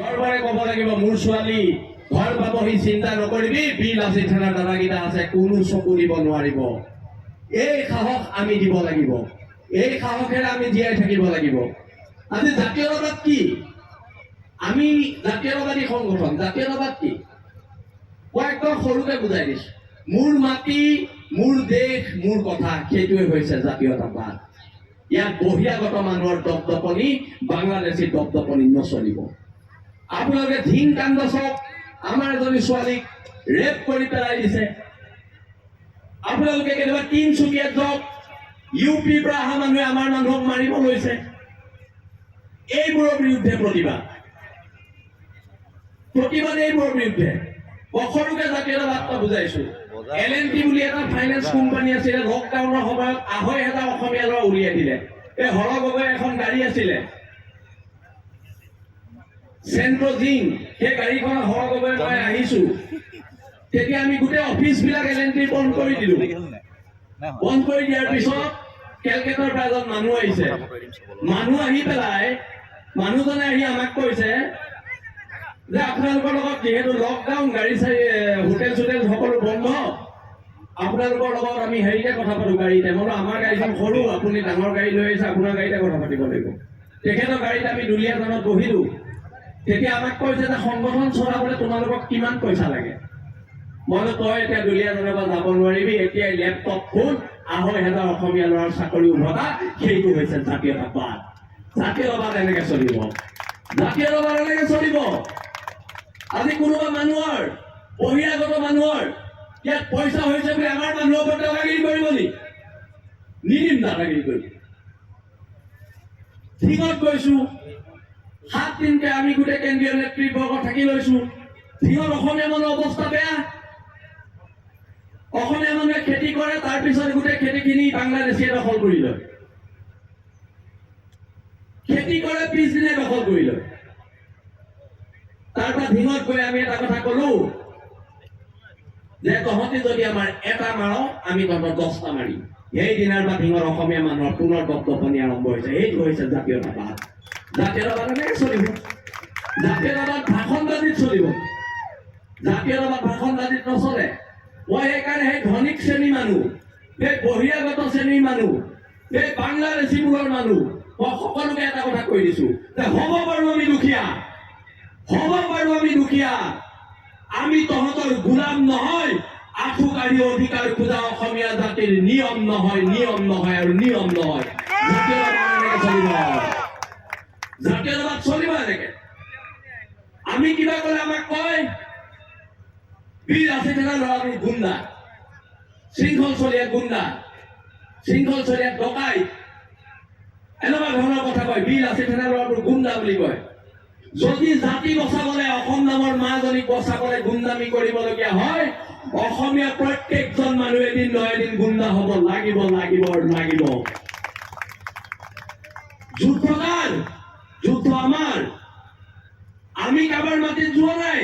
ঘৰবাৰে ক'ব লাগিব মোৰ ছোৱালী ঘৰ পাবহি চিন্তা নকৰিবি, বিল আছে থানা দাদাকেইটা আছে, কোনো চকু দিব নোৱাৰিব। এই সাহস আমি দিব লাগিব, এই সাহসেৰে আমি জীয়াই থাকিব লাগিব। আজি জাতীয়তাবাদ কি? আমি জাতীয়তাবাদী সংগঠন। জাতীয়তাবাদ কি মই একদম সৰুকে বুজাই দিছো। মোৰ মাটি, মোৰ দেশ, মোৰ কথা, সেইটোৱে হৈছে জাতীয়তাবাদ। ইয়াত বহিৰাগত মানুহৰ দপদপনি, বাংলাদেশী দপদপনি নচলিব। আপোনালোকে ধিং কাণ্ড চাওক, আমাৰ এজনী ছোৱালীক ৰেপ কৰি পেলাই দিছে। আপোনালোকে কেতিয়াবা তিনচুকীয়াত যাওক, ইউপিৰ পৰা অহা মানুহে আমাৰ মানুহক মাৰিব লৈছে। এইবোৰৰ বিৰুদ্ধে প্ৰতিবাদ এইবোৰৰ বিৰুদ্ধে। সৰুকে জাতীয়তাবাদটা বুজাইছো। L&T বুলি এটা ফাইনেন্স কোম্পানী আছিলে, লকডাউনৰ সময়ত 2,500 অসমীয়া ল'ৰা উলিয়াই দিলে। এই হৰ গগৈ এখন গাড়ী আছিলে চেন্ট্ৰজিং, সেই গাড়ীখন হৰ গগৈ মই আহিছো, তেতিয়া আমি গোটেই অফিচবিলাক L&T বন্ধ কৰি দিলো। বন্ধ কৰি দিয়াৰ পিছত কেলকেটৰ পৰা এজন মানুহ আহিছে। মানুহ আহি পেলাই মানুহজনে আহি আমাক কৈছে যে আপোনালোকৰ লগত যিহেতু লকডাউন, গাড়ী চাড়ী হোটেল চোটেল সকলো বন্ধ, আপোনালোকৰ লগত আমি হেৰিতে কথা পাতো গাড়ীতে। মই আমাৰ গাড়ীখন সৰু, আপুনি ডাঙৰ গাড়ী লৈ আহিছে, আপোনাৰ গাড়ীতে কথা পাতিব লাগিব। তেখেতৰ গাড়ীত আমি দুলীয়াজানত বহিলো। তেতিয়া আমাক কৈছে যে সংগঠন চলাবলৈ তোমালোকক কিমান পইচা লাগে? মই তই এতিয়া দুলীয়াজানৰ পৰা যাব নোৱাৰিবি, এতিয়াই লেপটপ ফোন, 2,500 অসমীয়া ল'ৰাৰ চাকৰি উভতা, সেইটো হৈছে জাতীয়তাবাদ। জাতীয়তাবাদ এনেকে চলিব, জাতীয়তাবাদ এনেকে চলিব। আজি কোনোবা মানুহৰ, বহিৰাগত মানুহৰ ইয়াত পইচা হৈছে বুলি আমাৰ মানুহৰ ওপৰত দাদাগিৰি কৰিব নি? নিদিম দাদাগিৰি কৰিব। ধিঙত গৈছো, 7 দিনকে আমি গোটেই কেন্দ্ৰীয় নেতৃবৰ্গ থাকি লৈছো। ধিঙত অসমীয়া মানুহৰ অৱস্থা বেয়া। অসমীয়া মানুহে খেতি কৰে, তাৰপিছত গোটেই খেতিখিনি বাংলাদেশীয়ে দখল কৰি লয়। খেতি কৰে, পিছদিনে দখল কৰি লয়। তাৰপৰা ধিঙত গৈ আমি এটা কথা কলো যে তহঁতি যদি আমাৰ এটা মাৰ, আমি তহঁতৰ 10টা মাৰিম। সেই দিনাৰ পৰা ধিঙৰ অসমীয়া মানুহৰ পুনৰ দপদপনি আৰম্ভ হৈছে। এইটো হৈছে জাতীয়তাবাদ। জাতীয়তাবাদ এনেকে চলিব। জাতীয়তাবাদ ভাষণবাদীত চলিব। জাতীয়তাবাদ ভাষণবাদীত নচলে। মই সেইকাৰণে সেই ধনিক শ্ৰেণীৰ মানুহ, সেই বহিৰাগত শ্ৰেণীৰ মানুহ, সেই বাংলাদেশীবোৰৰ মানুহ, মই সকলোকে এটা কথা কৈ দিছো যে হ'ব পাৰো আমি দুখীয়া, হ'ব পাৰো আমি দুখীয়া, আমি তহঁতৰ গোলাম নহয়। আঁঠু কাঢ়ি অধিকাৰ খোজা অসমীয়া জাতিৰ নিয়ম নহয়, নিয়ম নহয় আৰু নিয়ম নহয়। জাতীয়তাবাদ এনেকে চলিব, জাতীয়তাবাদ চলিব এনেকে। আমি কিবা কলে আমাক কয় বীৰ আছে থানা ল'ৰাবোৰ গুণ্ডা, শৃংখল চলীয়া গুণ্ডা, শৃংখল চলীয়া ডকাইত, এনেকুৱা ধৰণৰ কথা কয়। বীৰ আছে থানা ল'ৰাবোৰ গুণ্ডা বুলি কয়। যদি জাতি বচাবলৈ, অসম নামৰ মাজনীক বচাবলৈ গুণ্ডামি কৰিবলগীয়া হয়, অসমীয়া প্ৰত্যেকজন মানুহ এদিন নহয় এদিন গুণ্ডা হ'ব লাগিব, লাগিব আৰু লাগিব। যুদ্ধ কাৰ? যুদ্ধ আমাৰ। আমি কাৰোবাৰ মাটিত যোৱা নাই,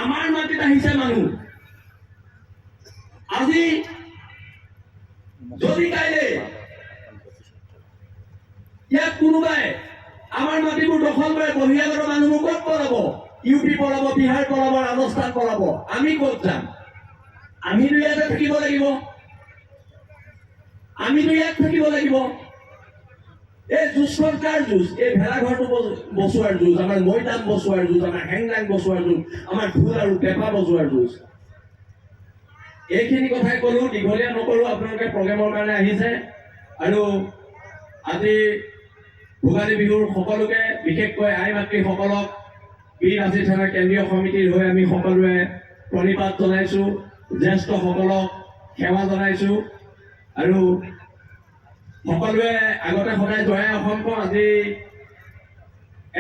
আমাৰ মাটিত আহিছে মানুহ। আজি যদি কাইলে ইয়াত কোনোবাই আমাৰ মাটিবোৰ দখল কৰে, বহিৰাগত মানুহবোৰ ক'ত পলাব? ইউপি পলাব, বিহাৰ পলাব, ৰাজস্থান পলাব। আমি ক'ত যাম? আমিতো ইয়াতে থাকিব লাগিব, আমিতো ইয়াত থাকিব লাগিব। এই যুঁজখন কাৰ যুঁজ? এই ভেলাঘৰটো বচোৱাৰ যুঁজ, আমাৰ মৈদাম বচোৱাৰ যুঁজ, আমাৰ হেংদাং বচোৱাৰ যুঁজ, আমাৰ ঢোল আৰু পেঁপা বচোৱাৰ যুঁজ। এইখিনি কথাই কলো, দীঘলীয়া নকৰো। আপোনালোকে প্ৰগ্ৰেমৰ কাৰণে আহিছে আৰু আজি ভোগালী বিহুৰ সকলোকে, বিশেষকৈ আই মাতৃসকলক বীৰ আছে থানা কেন্দ্ৰীয় সমিতিৰ হৈ আমি সকলোৱে প্ৰণিপাত জনাইছো। জ্যেষ্ঠসকলক সেৱা জনাইছো আৰু সকলোৱে আগতে সদায় জয় অসম কওঁ, আজি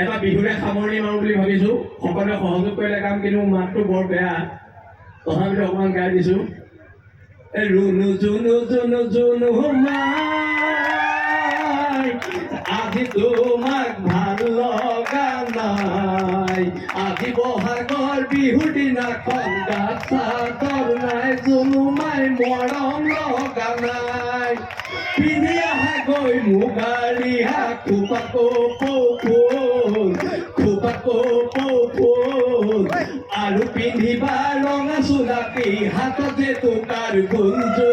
এটা বিহুৰে সামৰণি মাৰো বুলি ভাবিছো। সকলোৱে সহযোগ কৰিলে কাম, কিন্তু মাতটো বৰ বেয়া, তথাপিতো অকণমান গাই দিছো। ৰুণু জুনু জুনু জুনু মাই, আজি তোমাক ভাল লগা নাই, আজি বহাগৰ বিহুৰ দিনাখন গাত চাদৰ নাই, জুনু মাই মৰম লগা নাই, পিন্ধি আহা গৈ মুগাৰী খোপাকো ফুল, খোপাক কপৌ ফুল আৰু পিন্ধিবা ৰঙা চোলাপি হাতত যে টুকাৰ ফুলযোৰ